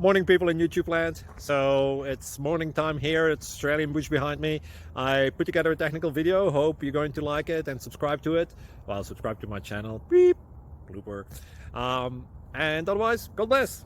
Morning, people in YouTube land. So it's morning time here. It's Australian bush behind me. I put together a technical video. Hope you're going to like it and subscribe to it. Well, subscribe to my channel. Beep. Blooper. And otherwise, God bless.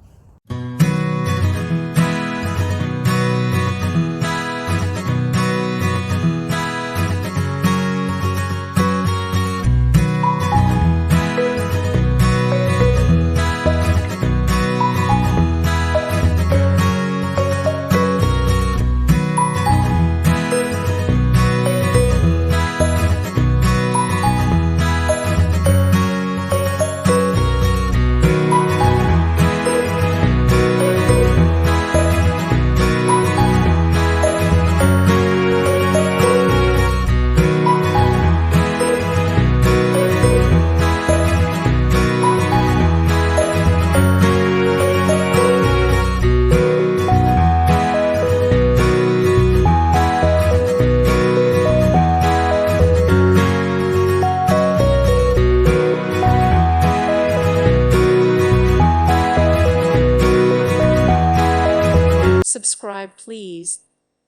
Subscribe, please.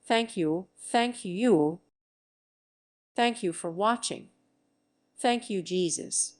Thank you. Thank you. Thank you for watching. Thank you, Jesus.